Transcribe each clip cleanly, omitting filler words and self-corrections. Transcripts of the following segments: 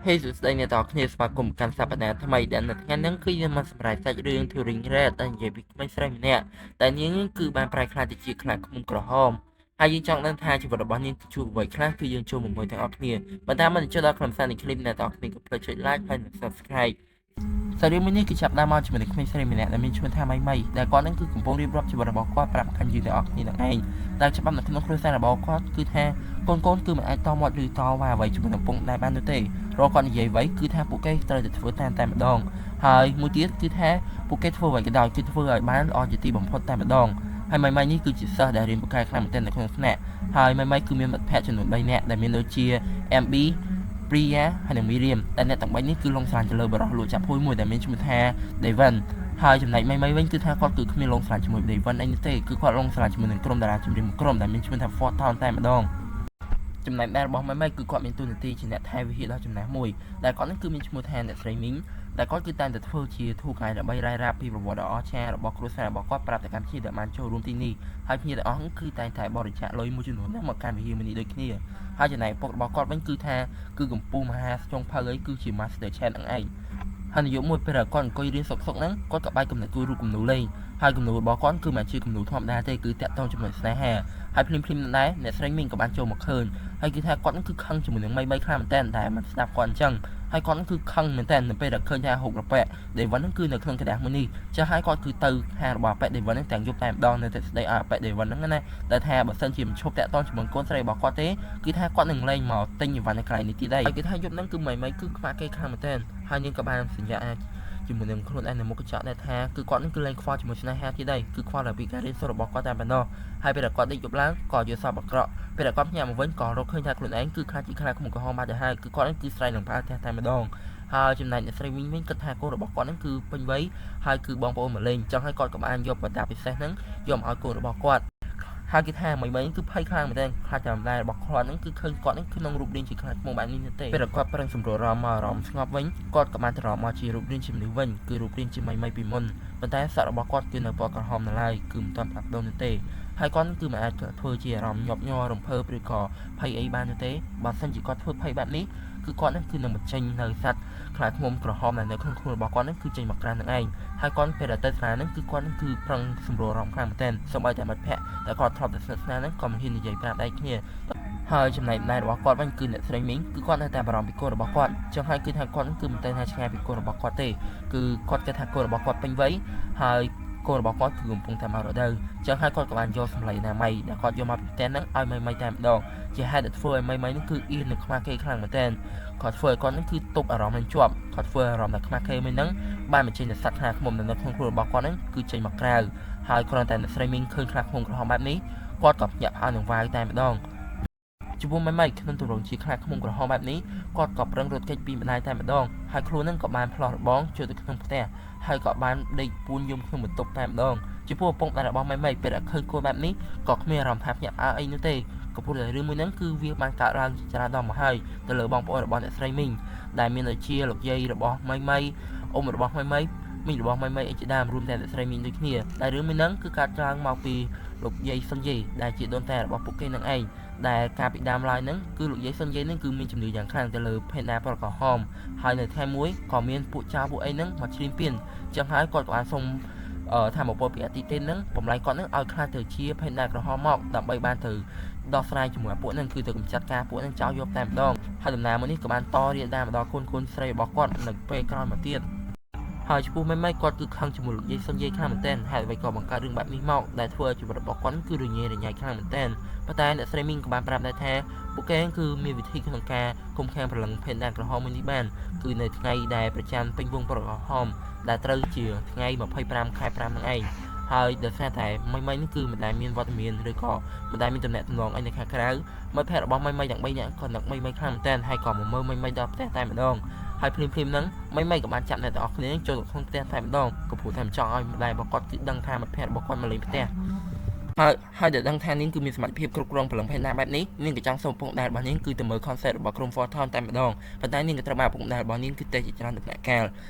Hey សួស្តីអ្នកទាំងអស់គ្នាស្វាគមន៍កាន់សប្តាហ៍ថ្មីដែលនៅថ្ងៃនេះគឺយើងមកសម្រាប់សាច់រឿង Turing Red ដែលនិយាយពីក្មេងស្រីម្នាក់ដែលនាងគឺបានប្រែក្លាយទៅជាខ្លាឃ្មុំក្រហមហើយយើងចង់ដឹងថាជីវិតរបស់នាងជួបអ្វីខ្លះគឺយើងចូលមកមួយទាំងអស់គ្នាបើតាមមិនចូលដល់ខ្លឹមសារនៃคลิปអ្នកទាំងអស់គ្នាកុំភ្លេចចុច like ហើយនិង subscribe សារីមួយនេះគឺចាប់ដើមមកជាមួយនឹងក្មេងស្រីម្នាក់ដែលមានឈ្មោះថាម៉ៃម៉ៃដែលគាត់នឹងគឺកំពុងរៀបរាប់ជីវិតរបស់គាត់ប្រាប់ខាងយើងទាំងអស់គ្នានឹងឯងដែលច្បាប់នៅក្នុងគ្រួសាររបស់គាត់គឺថាកូនគឺមិនអាចតមាត់ឬតវ៉ាអ្វីជាមួយនឹងពុកដែរបាននោះទេរកគាត់និយាយអ្វីគឺថាពួកគេត្រូវតែធ្វើតាមតែម្ដងហើយមួយទៀតគឺថាពួកគេធ្វើអ្វីក៏ដោយគឺធ្វើឲ្យបានល្អជាទីបំផុតតែម្ដងហើយម៉ៃម៉ៃនេះគឺជាសិស្សដែលរៀនពូកែខ្លាំងមែនទែននៅក្នុងថ្នាក់ហើយម៉ៃម៉ៃគឺមានមិត្តភ័ក្តិចំនួន3នាក់ដែលមានដូចជា MB Priya ហើយនិង Miriam តែអ្នកទាំង3នេះគឺលងស្រឡាញ់ទៅលើបរិសុទ្ធលួចចាប់ហួយមួយដែលមានឈ្មោះថា Devon ហើយចំណែកម៉ៃម៉ៃវិញគឺថាគាត់គឺគ្មានលងស្រឡាញ់ជាមួយ Devon អីនោះទេគឺគាត់លងស្រឡាញ់ជាមួយនឹងក្រុមតារាចម្រៀងមួយក្រុមដែលមានឈ្មោះថា Fort Town តែម្ដងចំណែកដែលរបស់ម៉ៃម៉ៃគឺគាត់មានតួនាទីជាអ្នកថែវិហារដ៏ចំណាស់មួយដែលគាត់នឹងគឺមានឈ្មោះថាអ្នកស្រីមីងដែលគាត់គឺតែងតែធ្វើជាធូរកាយដើម្បីរាយរាប់ពីប្រវត្តិដ៏អស្ចារ្យរបស់គ្រួសាររបស់គាត់ប្រាប់ទៅកាន់ភ្ញៀវដែលបានចូលរួមទីនេះហើយភ្ញៀវទាំងអស់គឺតែងតែបរិច្ចាគលុយមួយចំនួនមកកាន់វិហារមួយនេះដូចគ្នាហើយចំណែកពុករបស់គាត់វិញគឺថាគឺកម្ពុជាមហាស្ទងផៅអីគឺជា Master Chef ហ្នឹងឯងហើយនាយកមួយពេលគាត់អង្គុយរៀនសុកហ្នឹងគាត់ក៏បាយកំណត់គូរូបគំនូរលេងហើយគំនូររបស់គាត់គឺមិនជាគំនូរធម្មតាទេគឺតាក់ទងជាមួយស្នេហាហើយភ្លាមៗដែរអ្នកស្រីមីងក៏បានចូលមកឃើញហើយគឺថាគាត់នឹងគឺខឹងជាមួយនឹងម៉ៃខ្លាំងមែនតើតែមិនស្ដាប់គាត់អញ្ចឹងហើយគាត់នឹងគឺខឹងមែនតើនៅពេលដែលឃើញថាហុករប៉ែដេវិននឹងគឺនៅក្នុងកណ្ដាស់មួយនេះចាស់ហើយគាត់គឺទៅហារបស់ប៉ែដេវិននឹងទាំងយប់តែម្ដងនៅតែស្ដីឲ្យប៉ែដេវិនហ្នឹងណាតែថាបើសិនជាមិនឈប់តាក់ទងជាមួយកូនស្រីរបស់គាត់ទេគឺថាគាត់នឹងលែងមកទិញអីវ៉ាន់នៅកន្លែងនេះទៀតដែរហើយគឺថាយប់ហ្នឹងគឺម៉ៃគឺខ្វះគេខ្លាំងមែនតើហើយនាងក៏បានសញ្ញាជាមួយនឹងខ្លួនឯងនៅមុខកញ្ចក់ដែលថាគឺគាត់នឹងគឺលែងខ្វល់ជាមួយស្នេហាទៀតដែរគឺខ្វល់តែពីការរៀនសូត្ររបស់គាត់តែប៉ុណ្ណោះហើយពេលដែលគាត់ដេកយប់ឡើងក៏យល់សប្តិអាក្រក់ពេលដែលគាត់ភ្ញាក់មកវិញក៏រកឃើញថាខ្លួនឯងគឺខ្លាចជាខ្លាចខ្មុំក្រហមបាត់ទៅហើយគឺគាត់នឹងគឺស្រែកនឹងប្រើផ្ទះតែម្ដងហើយចំណែកអ្នកស្រីវិញគិតថាកូនរបស់គាត់នឹងគឺពេញវ័យហើយគឺបងប្អូនមកលេងចឹងហើយគាត់ក៏បានយកបតាពិសេសហ្នឹងយកមកឲ្យកូនរបស់គាត់ហើយគេថាមិនគឺភ័យខ្លាំងមែនទែនខ្លាចតែម្ដាយរបស់គាត់ហ្នឹងគឺឃើញគាត់ហ្នឹងក្នុងរូបរាងជាខ្លាចខ្មុំបែបនេះទេពេលគាត់ប្រឹងសម្រួលអារម្មណ៍ស្ងប់វិញគាត់ក៏បានត្រឡប់មកជារូបរាងជាមនុស្សវិញគឺរូបរាងជាម៉ៃពីមុនប៉ុន្តែសក់របស់គាត់គឺនៅពណ៌ក្រហមនៅឡើយគឺមិនទាន់ផ្លាស់ប្ដូរនោះទេហើយគាត់គឺមិនអាចធ្វើជាអារម្មណ៍ញាប់ញ័ររំភើបឬក៏ភ័យអីបាននោះទេបើមិនជាគាត់ធ្វើភ័យបែបនេះគឺគាត់នឹងគឺនឹងបញ្ចេញនៅសัตว์ខ្លាចខ្មុំក្រហមនៅក្នុងខ្លួនរបស់គាត់នឹងគឺចេញមកក្រាននឹងឯងហើយគាត់ពេលដែលទៅស្នានឹងគឺគាត់នឹងគឺប្រឹងសម្រួលអារម្មណ៍ខ្លាំងមែនទែនសូម្បីតែមិត្តភ័ក្តិតែគាត់ធ្លាប់តែស្និទ្ធស្នាលហ្នឹងក៏មិនហ៊ាននិយាយប្រាប់ដៃគ្នាហើយចំណែកម្ដាយរបស់គាត់វិញគឺអ្នកស្រីមីងគឺគាត់នៅតែបារម្ភពីកូនរបស់គាត់ចឹងហើយគឺថាគាត់គឺមិនទៅថាឆ្ងាយពីកូនរបស់គាត់ទេគឺគាត់គិតថាកូនរបស់គាត់ពេញវ័យហើយកូនរបស់គាត់គឺកំពុងតែមករដូវចឹងហើយគាត់ក៏បានយកសម្លេងណាម៉ៃដែលគាត់យកមកពីផ្ទះហ្នឹងឲ្យម៉ៃតែម្ដងជាហេតុដែលធ្វើឲ្យម៉ៃហ្នឹងគឺអៀននឹងខ្មាស់គេខ្លាំងមែនទែនគាត់ធ្វើឲ្យគាត់ហ្នឹងគឺទុកអារម្មណ៍នឹងជាប់គាត់ធ្វើអារម្មណ៍តែខ្មាស់គេមួយហ្នឹងបានបញ្ចេញតែសត្វខ្លាឃ្មុំនៅក្នុងខ្លួនរបស់គាត់ហ្នឹងគឺចេញមកក្រៅហើយគ្រាន់តែអ្នកស្រីមីងឃើញខ្លាឃ្មុំក្រហមបែបនេះគាត់ក៏ភ្ញាក់ផ្អើលនឹងវាយតែម្ដងចំពោះម៉ៃក្នុងទម្រង់ជាខ្លាឃ្មុំក្រហមបែបនេះគាត់ក៏ប្រឹងរត់គេចពីម្ដាយតែម្ដងហើយខ្លួននឹងក៏បានផ្លោះរបងចូលទៅក្នុងផ្ទះហើយក៏បានដេកពួនយំក្នុងបន្ទប់តែម្ដងចំពោះឪពុកដែលរបស់ម៉ៃពេលដែលឃើញកូនបែបនេះក៏គ្មានអារម្មណ៍ថាភ្ញាក់ផ្អើលអីនោះទេក៏ព្រោះតែរឿងមួយហ្នឹងគឺវាបានកើតឡើងច្រើនដងមកហើយទៅលើបងប្អូនរបស់អ្នកស្រីមីងដែលមានដូចជាលោកយាយរបស់ម៉ៃអ៊ំរបស់ម៉ៃមីងរបស់ម៉ៃអីជាដើមរួមទាំងអ្នកស្រីមីងដូចគ្នាដែលរឿងមួយហ្នឹងគឺកើតឡើងមកពីលោកយាយសុនយាយដែលជាដូនតារបស់ពួកគេនឹងឯងដែលកាលពីដើមឡើយហ្នឹងគឺលោកយាយសុនយាយហ្នឹងគឺមានជំនឿយ៉ាងខ្លាំងទៅលើភេទណាប្រក្រហមហើយនៅថ្ងៃមួយក៏មានពួកចៅពួកអីហ្នឹងមកឈ្លានពានចឹងហើយគាត់ក៏បានសុំថាមកពលពីអាទិទេពហ្នឹងបំលែងគាត់ហ្នឹងឲ្យខ្លាចទៅជាភេទណាក្រហមមកដើម្បីបានទៅដោះស្រាយជាមួយពួកហ្នឹងគឺទៅកម្ចាត់ការពួកហ្នឹងចោលយកតែម្ដងហើយដំណើរមួយនេះក៏បានតរៀបតាមមកដល់កូនស្រីរបស់គាត់នៅពេលក្រោយមកទៀតហើយចំពោះម៉ៃគាត់គឺខឹងជាមួយលោកយាយសុនយាយខ្លាំងមែនទែនហើយអ្វីក៏បង្កើតរឿងបែបនេះមកដែលធ្វើឲ្យជីវិតរបស់គាត់គឺរញ៉េរញ៉ៃខ្លាំងមែនទែនប៉ុន្តែអ្នកស្រីមីងក៏បានប្រាប់ដែរថាពួកគេគឺមានវិធីក្នុងការគុំខាំងព្រលឹងភេទដានក្រហមមួយនេះបានគឺនៅថ្ងៃដែលប្រចាំពេញវងប្រក្រហមដែលត្រូវជាថ្ងៃ25ខែ5នឹងឯងហើយដោយសារតែម៉ៃនេះគឺមិនដែលមានវត្តមានឬក៏មិនដែលមានតំណែងតំណងអីនៅខាងក្រៅមិត្តភ័ក្តិរបស់ម៉ៃទាំង3នាក់ក៏នឹកម៉ៃខ្លាំងមែនទែនហើយក៏មកមើលម៉ៃដល់ផ្ទះតែម្ដងហើយភ្លាមហ្នឹងម៉ៃក៏បានចាប់អ្នកទាំងអស់គ្នាចូលទៅក្នុងផ្ទះតែម្ដងក៏ព្រោះតែមិនចង់ឲ្យម្ដាយរបស់គាត់គឺដឹងថាមិត្តភ័ក្តិរបស់គាត់មកលេងផ្ទះ ហើយដែលដឹងថានាងគឺមានសមត្ថភាពគ្រប់គ្រងព្រលឹងភេទណាបែបនេះនាងក៏ចង់សូមឪពុកម្ដាយរបស់នាងគឺទៅមើល concert របស់ក្រុម Four Town តែម្ដងប៉ុន្តែនាងក៏ត្រូវបានឪពុកម្ដាយរបស់នាងគឺតែជាច្រើនដំណាក់កាល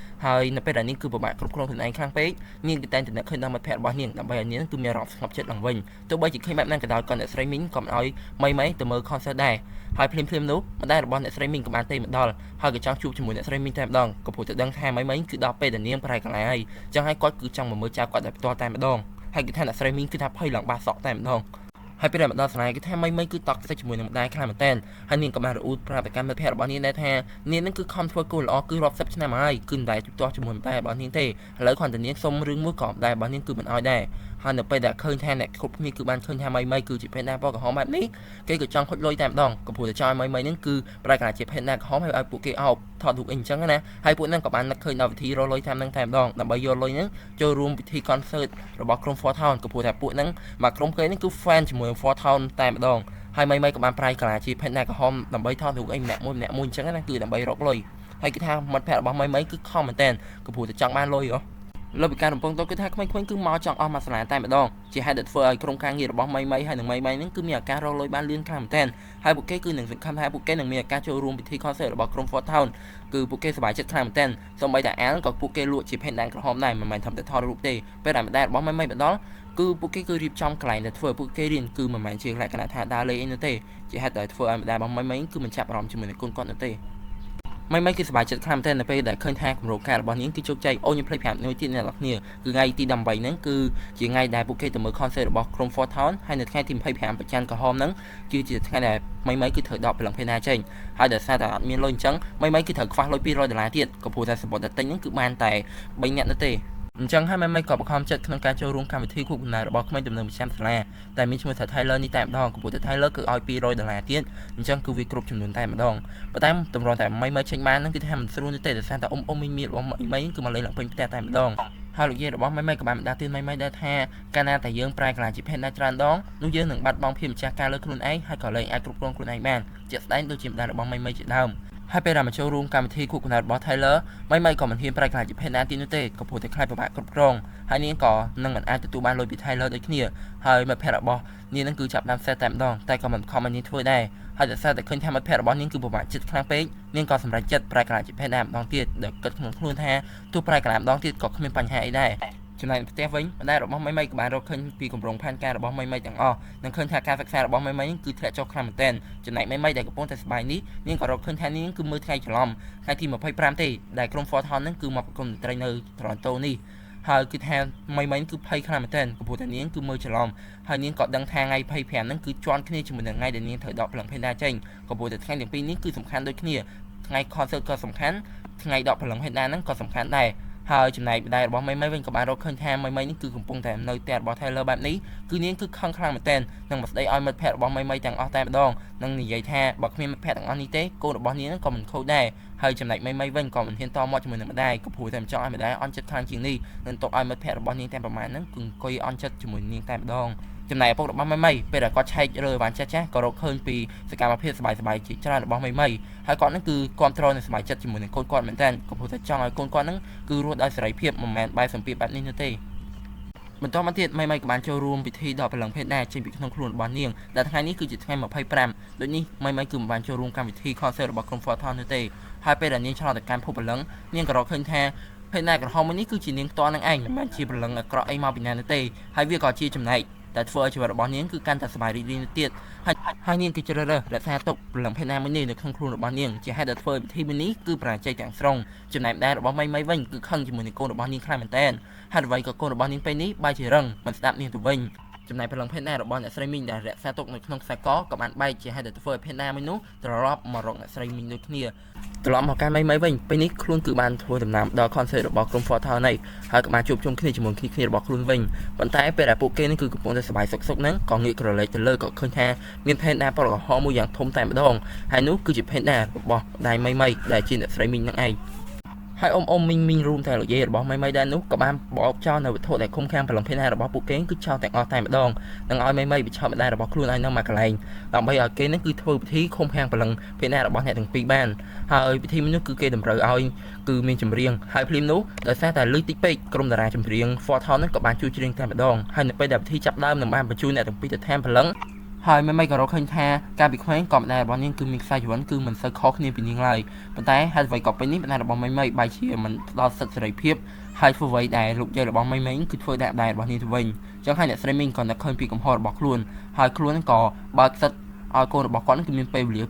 ហើយនៅពេលដែលនាងគឺពិបាកគ្រប់គ្រងខ្លួនឯងខ្លាំងពេកនាងគឺតែងតែនឹកឃើញដល់មិត្តភក្តិរបស់នាងដើម្បីឲ្យនាងគឺមានអារម្មណ៍ស្ងប់ចិត្តឡើងវិញទោះបីជាឃើញបែបហ្នឹងក៏ដោយក៏អ្នកស្រីមីងក៏មិនឲ្យមីទៅមើល concert ដែរហើយភ្លាមនោះម្ដាយរបស់អ្នកស្រីមីងក៏បានទេមកដល់ហើយក៏ចង់ជួបជាមួយអ្នកស្រីមីងតែម្ដងក៏ព្រោះតែដឹងថាមីគឺដល់ពេលដែលនាងប្រែកន្លែងហើយចឹងហើយគាត់គឺចង់មកមើលចៅគាត់តែផ្ទាល់តែម្ដងហើយគឺថាអ្នកស្រីមីងគឺថាភ័យឡើងបាសក់តែម្ដងហើយពេលមកដល់ស្នេហ៍គឺថាមីគឺតក់ស្ទិចជាមួយនឹងម្ដាយខ្លាំងមែនទែនហើយនាងក៏បានរអ៊ូតប្រាប់ទៅកាន់មិត្តភក្តិរបស់នាងដែរថានាងនឹងគឺខំធ្វើគោលល្អគឺរាប់សិបឆ្នាំហើយគឺមិនដែលជួបទាស់ជាមួយម្ដាយរបស់នាងទេឥឡូវគ្រាន់តែនាងសុំរឿងមួយក៏ម្ដាយរបស់នាងគឺមិនអោយដែរហើយនៅពេលដែលឃើញថាអ្នកគ្រប់គ្នាគឺបានឃើញថាមីគឺជាភេទណាពណ៌ក្រហមបែបនេះគេក៏ចង់ហុចលុយតែម្ដងក៏ព្រោះតែចង់ឲ្យមីនឹងគឺប្រែកន្លែងជាភេទណាក្រហមហើយឲ្យពួកគេអោបថតរូបអីអញ្ចឹងណាហើយពួកហ្នឹងក៏បាននឹកឃើញដល់វិធីរកលុយតាមហ្នឹងតែម្ដងដើម្បីយកលុយហ្នឹងចូលរួមពិធី concert របស់ក្រុម Four Town ក៏ព្រោះតែពួកហ្នឹងមកក្រុមគេហ្នឹងគឺ fan ជាមួយនឹង Four Town តែម្ដងហើយមីក៏បានប្រែកន្លែងជាភេទណាក្រហមដើម្បីថតរូបអីម្នាក់មួយអញ្ចឹងណាគឺដើម្បីរកលុយហើយគេថាមិត្តភក្តិរបស់មីគឺខំមែនតើក៏ព្រោះតែចង់បានលុយហ៎លើពីការរំពឹងទុកគឺថាក្មេងៗគឺមកចង់អស់មួយសាលាតែម្ដងជាហេតុដែលធ្វើឲ្យក្រុមការងាររបស់មីហើយនឹងមីហ្នឹងគឺមានឱកាសរកលុយបានលឿនខ្លាំងមែនទែនហើយពួកគេគឺនឹងសង្ឃឹមថាពួកគេនឹងមានឱកាសចូលរួមពិធី concert របស់ក្រុម Four Town គឺពួកគេសប្បាយចិត្តខ្លាំងមែនទែនសូម្បីតែអាលក៏ពួកគេលក់ជាភេទដែនក្រហមដែរមិនមែនធ្វើតែថតរូបទេពេលដែលម្ដាយរបស់មីមកដល់គឺពួកគេគឺរៀបចំកន្លែងដែលធ្វើពួកគេរៀនគឺមិនមែនជាលក្ខណៈថាដើរលេងអីនោះទេជាហេតុដែលធ្វើឲ្យម្ដាយរបស់មីគឺមិនចាប់អារម្មណ៍ជាមួយនឹងកូនគាត់នោះទេមីគឺសប្បាយចិត្តខ្លាំងមែនទែននៅពេលដែលឃើញថាគម្រោងការរបស់នាងគឺជោគជ័យអូនខ្ញុំភ្លេចប្រាប់មួយទៀតអ្នកនរគ្នាគឺថ្ងៃទី18ហ្នឹងគឺជាថ្ងៃដែលពួកគេទៅមើល concert របស់ក្រុម Four Town ហើយនៅថ្ងៃទី25បច្ចានក្រហមហ្នឹងគឺជាថ្ងៃដែលមីគឺត្រូវដកព្រលឹងភេណាចេញហើយដោយសារតែអត់មានលុយអញ្ចឹងមីគឺត្រូវខ្វះលុយ$200ទៀតក៏ព្រោះតែសម្បត្តិតែទិញហ្នឹងគឺបានតែ3នាក់នោះទេអញ្ចឹងហើយមីក៏បង្ខំចិត្តក្នុងការចូលរួមកម្មវិធីខួបកំណើតរបស់ក្មេងទំនើបមជ្ឈមសាលាតែមានឈ្មោះថា Tyler នេះតែម្ដងក៏ព្រោះតែ Tyler គឺឲ្យ$200ទៀតអញ្ចឹងគឺវាគ្រប់ចំនួនតែម្ដងប៉ុន្តែតម្រាំតែមីចេញបានហ្នឹងគឺថាមិនស្រួលទេដោយសារតែមីរបស់មីគឺមកលេងឡើងពេញផ្ទះតែម្ដងហើយលោកយាយរបស់មីក៏បានបណ្ដាទានមីដែរថាកាលណាតែយើងប្រែកន្លែងជាភេទណាច្រើនដងនោះយើងនឹងបាត់បង់ភាពម្ចាស់ការលើខ្លួនឯងហើយក៏លែងអាចគ្រប់គ្រងខ្លួនឯងបានជាក់ស្ដែងដូចជាម្ដាយរបស់មីជាដើមហើយពេលដែលមកចូលរួមកម្មវិធីខួបកំណើតរបស់ Tyler មីក៏មិនហ៊ានប្រែកន្លែងជាភេទណាទីនោះទេក៏ព្រោះតែខ្លាចពិបាកគ្រប់គ្រងហើយនាងក៏នឹងមិនអាចទទួលបានលុយពី Tyler ដូចគ្នាហើយមិត្តភក្តិរបស់នាងនឹងគឺចាប់ដើមសេះតែម្ដងតែក៏មិនខំឲ្យនាងធ្វើដែរហើយដោយសារតែឃើញថាមិត្តភក្តិរបស់នាងគឺពិបាកចិត្តខ្លាំងពេកនាងក៏សម្រេចចិត្តប្រែកន្លែងជាភេទណាម្ដងទៀតដែលគិតក្នុងខ្លួនថាទោះប្រែកន្លែងម្ដងទៀតក៏គ្មានបញ្ហាអីដែរចំណែកផ្ទះវិញម្ដាយរបស់មីក៏បានរកឃើញពីគម្រោងផែនការរបស់មីទាំងអស់និងឃើញថាការសិក្សារបស់មីគឺធ្លាក់ចុះខ្លាំងមែនទែនចំណែកមីដែលកំពុងតែសប្បាយនេះនាងក៏រកឃើញថានាងគឺមើលថ្ងៃច្រឡំថ្ងៃទី25ទេដែលក្រុម Four Town ហ្នឹងគឺមកប្រគំតន្ត្រីនៅ Toronto នេះហើយគឺថាមីគឺភ័យខ្លាំងមែនទែនកំពុងតែនាងគឺមើលច្រឡំហើយនាងក៏ដឹងថាថ្ងៃ25ហ្នឹងគឺជាន់គ្នាជាមួយនឹងថ្ងៃដែលនាងត្រូវដកព្រលឹងភេណាចេញក៏ព្រោះតែថ្ងៃទាំងពីរនេះគឺសំខាន់ដូចគ្នាថ្ងៃ concert ក៏សំខាន់ថ្ងៃដកព្រលឹងភេណាហ្នឹងក៏សំខាន់ដែរហើយចំណែកម្ដាយរបស់មីវិញក៏បានរកឃើញថាមីនេះគឺកំពុងតែនៅផ្ទះរបស់ Tyler បែបនេះគឺនាងគឺខឹងខ្លាំងមែនទែននឹងមកស្ដីឲ្យមិត្តភក្តិរបស់មីទាំងអស់តែម្ដងនឹងនិយាយថាបើគ្មានមិត្តភក្តិទាំងអស់នេះទេកូនរបស់នាងក៏មិនខូចដែរហើយចំណែកមីវិញក៏មិនហ៊ានតមាត់ជាមួយនឹងម្ដាយក៏ព្រោះតែមិនចង់ឲ្យម្ដាយអន់ចិត្តខ្លាំងជាងនេះនឹងទុកឲ្យមិត្តភក្តិរបស់នាងតែប្រហែលហ្នឹងគឺអង្គុយអន់ចិត្តជាមួយនាងតែម្ដងចំណែកឪពុករបស់មីពេលដែលគាត់ឆែករើបានចាស់ក៏រកឃើញពីសកម្មភាពសប្បាយជាច្រើនរបស់មីហើយគាត់នឹងគឺគ្រប់គ្រងនិងសប្បាយចិត្តជាមួយនឹងកូនគាត់មែនតើក៏ព្រោះតែចង់ឲ្យកូនគាត់នឹងគឺរស់ដោយសេរីភាពមិនមែនបែបសម្ពាធបែបនេះនោះទេបន្តមកទៀតមីក៏បានចូលរួមពិធីដកព្រលឹងភេទដែរចេញពីក្នុងខ្លួនរបស់នាងដែលថ្ងៃនេះគឺជាថ្ងៃ25ដូចនេះមីគឺមិនបានចូលរួមកម្មវិធី concert របស់ក្រុម Four Town នោះទេហើយពេលដែលនាងឆ្លងទៅកាន់ភពព្រលឹងនាងក៏រកឃើញថាភេទណាក្រហមមួយនេះគឺជានាងផ្ទាល់នឹងឯងមិនមែនជាព្រលឹងអាក្រក់អីមកពីណានោះទេហើយវាក៏ជាចំណែកតែធ្វើឲ្យជីវិតរបស់នាងគឺកាន់តែសប្បាយរីករាយទៀតហើយនាងគឺជ្រើសរើសរក្សាទុកព្រលឹងភេទណាមួយនេះនៅក្នុងខ្លួនរបស់នាងជាហេតុដែលធ្វើពិធីមួយនេះគឺបរាជ័យទាំងស្រុងចំណែកម្ដាយរបស់មីវិញគឺខឹងជាមួយនឹងកូនរបស់នាងខ្លាំងមែនទែនហើយអ្វីក៏កូនរបស់នាងពេលនេះបែរជារឹងមិនស្ដាប់នាងទៅវិញចំណែកព្រលឹងភេទណារបស់អ្នកស្រីមីងដែលរក្សាទុកនៅក្នុងខ្សែកក៏បានបែកជាហេតុដែលធ្វើឲ្យភេទណាមួយនោះត្រឡប់មករកអ្នកស្រីមីងដូចគ្នាត្រឡប់មកកាន់មីវិញពេលនេះខ្លួនគឺបានធ្វើដំណើរដល់ concert របស់ក្រុម Four Town នេះហើយក៏បានជួបជុំគ្នាជាមួយគ្នារបស់ខ្លួនវិញប៉ុន្តែពេលដែលពួកគេនេះគឺកំពុងតែសប្បាយសុខហ្នឹងក៏ងាកក្រឡេកទៅលើក៏ឃើញថាមានភេទណាប្រកហមួយយ៉ាងធំតែម្ដងហើយនោះគឺជាភេទណារបស់ដៃមីដែលជាអ្នកស្រីមីងហ្នឹងឯងហ ហើយមីងរួមតែលោកយាយរបស់មីដែរនោះក៏បានបោកចោលនៅវត្ថុដែលឃុំឃាំងប្រឡងភេទណារបស់ពួកគេគឺចោលទាំងអស់តែម្ដងនឹងឲ្យមីបញ្ឈប់ម្ដាយរបស់ខ្លួនឲ្យនៅមួយកន្លែងដើម្បីឲ្យគេនឹងគឺធ្វើពិធីឃុំឃាំងប្រឡងភេទណារបស់អ្នកទាំងពីរបានហើយពិធីនេះគឺគេតម្រូវឲ្យគឺមានចម្រៀងហើយភ្លាមនោះដោយសារតែលឺតិចពេកក្រុមតារាចម្រៀង Fort Town នឹងក៏បានជួយច្រៀងតែម្ដងហើយនៅពេលដែលពិធីចាប់ដើមនឹងបានបញ្ជូនអ្នកទាំងពីរទៅឋានប្រឡងហើយមីក៏រកឃើញថាការពីក្មេងក៏ម្ដាយរបស់នាងគឺមានខ្សែជីវិតគឺមិនសូវខុសគ្នាពីនាងឡើយប៉ុន្តែហេតុអ្វីក៏ពេលនេះម្ដាយរបស់មីបែរជាមិនផ្ដល់សិទ្ធិសេរីភាពហើយធ្វើអ្វីដែលលោកយាយរបស់មីគឺធ្វើតែម្ដាយរបស់នាងទៅវិញអញ្ចឹងហើយអ្នកស្រីមីងក៏នឹកឃើញពីកំហុសរបស់ខ្លួនហើយខ្លួនក៏បើកសិទ្ធិឲ្យកូនរបស់គាត់គឺមានពេលវេលា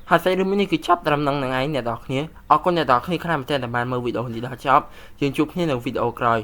ហើយសេរីរឿងនេះគឺចាប់ត្រឹមនឹងឯងអ្នកនរគ្នាអរគុណអ្នកនរគ្នាខ្លាំងមែនទែនដែលបានមើលវីដេអូនេះដល់ចប់យើងជួបគ្នានៅវីដេអូក្រោយ